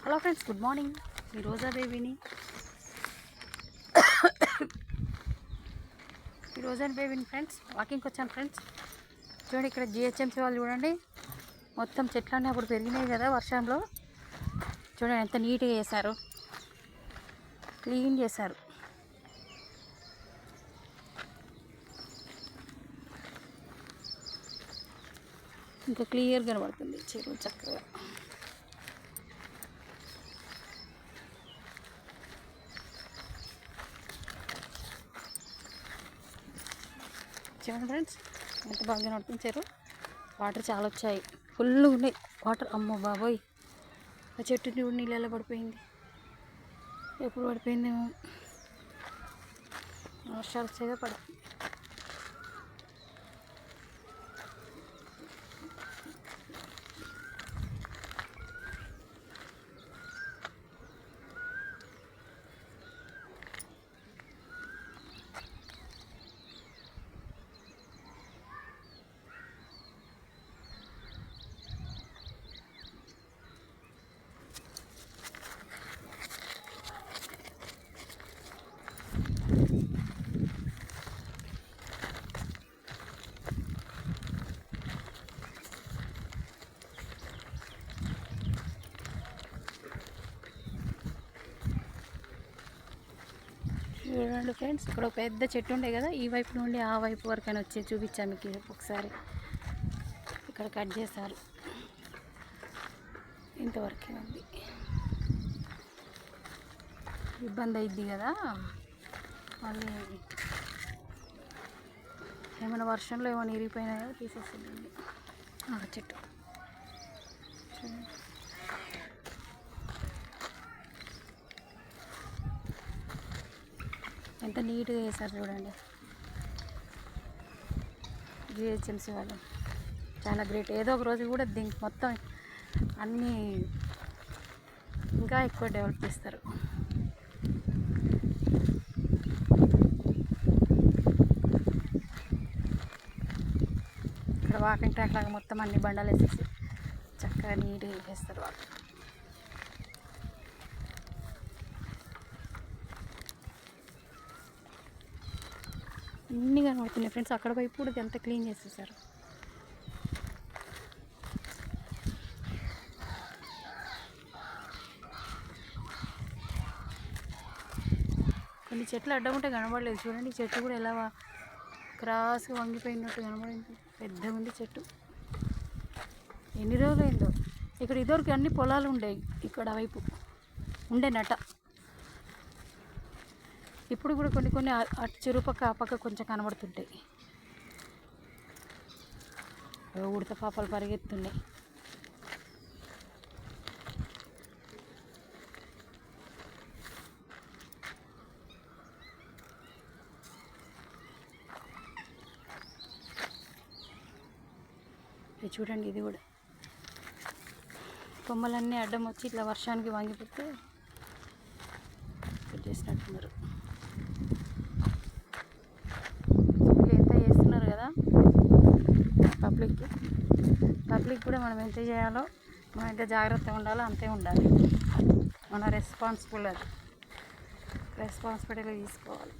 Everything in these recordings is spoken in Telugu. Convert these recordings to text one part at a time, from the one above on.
Hello friends, good morning. ఈ రోజా బేబీని ఫ్రెండ్స్ వాకింగ్కి వచ్చాను ఫ్రెండ్స్. చూడండి, ఇక్కడ జిహెచ్ఎంసీ వాళ్ళు చూడండి, మొత్తం చెట్లన్నీ అప్పుడు పెరిగినాయి కదా వర్షంలో. చూడండి ఎంత నీట్గా చేశారు, క్లీన్ చేశారు. ఇంకా క్లియర్గా కనబడుతుంది చెరువు చక్కగా. చూడండి ఫ్రెండ్స్, ఎంత బాగా కనబడుతుంది చెరువు. వాటర్ చాలా వచ్చాయి, ఫుల్ ఉన్నాయి వాటర్. అమ్మో బాబోయ్, ఆ చెట్టు చూడు నీళ్ళలో పడిపోయింది. ఎప్పుడు పడిపోయిందేమో, వర్షాలు వచ్చేగా పడుతుంది. చూడండి ఫ్రెండ్స్, ఇక్కడ ఒక పెద్ద చెట్టు ఉండే కదా, ఈ వైపు నుండి ఆ వైపు వరకు అని వచ్చి చూపించాను మీకు ఒకసారి. ఇక్కడ కట్ చేశారు, ఇంతవరకే ఉంది. ఇబ్బంది అయింది కదా, మళ్ళీ ఏమైనా వర్షంలో ఏమైనా ఇరిగిపోయినాయో తీసేసింది ఆ చెట్టు. ఎంత నీట్గా చేశారు చూడండి జిహెచ్ఎంసీ వాళ్ళు. చాలా గ్రేట్. ఏదో ఒక రోజు కూడా దీనికి మొత్తం అన్నీ ఇంకా ఎక్కువ డెవలప్ చేస్తారు. ఇక్కడ వాకింగ్ ట్రాక్ లాగా మొత్తం అన్ని బండాలు వేసేసి చక్కగా నీట్గా చేస్తారు వాళ్ళు. అన్నీ కనబడుతున్నాయి ఫ్రెండ్స్. అక్కడ వైపు కూడా ఎంత క్లీన్ చేసేసారు. కొన్ని చెట్లు అడ్డం ఉంటే కనబడలేదు. చూడండి, చెట్టు కూడా ఎలా క్రాస్గా వంగిపోయినట్టు కనబడింది. పెద్ద ఉంది చెట్టు. ఎన్ని రోజులు అయిందో. ఇక్కడ ఇదివరకు అన్ని పొలాలు ఉండేవి, ఇక్కడ వైపు ఉండేనట. ఇప్పుడు కూడా కొన్ని కొన్ని అటు చెరువు పక్క ఆ పక్క కొంచెం కనబడుతుంటాయి. ఉడత పాపాలు పరిగెత్తున్నాయి. చూడండి, ఇది కూడా కొమ్మలన్నీ అడ్డం వచ్చి ఇట్లా వర్షానికి వంగిపోతే చేసినట్టున్నారు. ఎంత చేస్తున్నారు కదా పబ్లిక్ కూడా మనం ఎంత చేయాలో, మనం ఎంత జాగ్రత్తగా ఉండాలో అంతే ఉండాలి. మన రెస్పాన్సిబిలిటీ తీసుకోవాలి.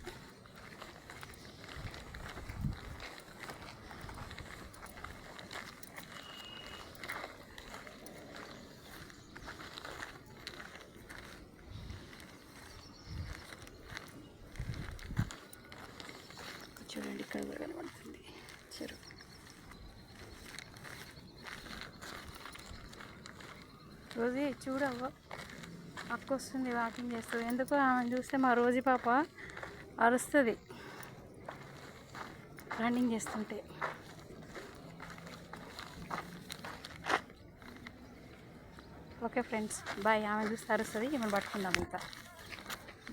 చూడండి, ఇక్కడ కూడా కనబడుతుంది చెరువు. రోజీ చూడవ్వ, అక్క వస్తుంది వాకింగ్ చేస్తుంది. ఎందుకో ఆమెను చూస్తే మా రోజీ పాప అరుస్తుంది రన్నింగ్ చేస్తుంటే. Okay friends, bye. ఆమె చూస్తే అరుస్తుంది, ఈమెను పట్టుకుందాం ఇంకా.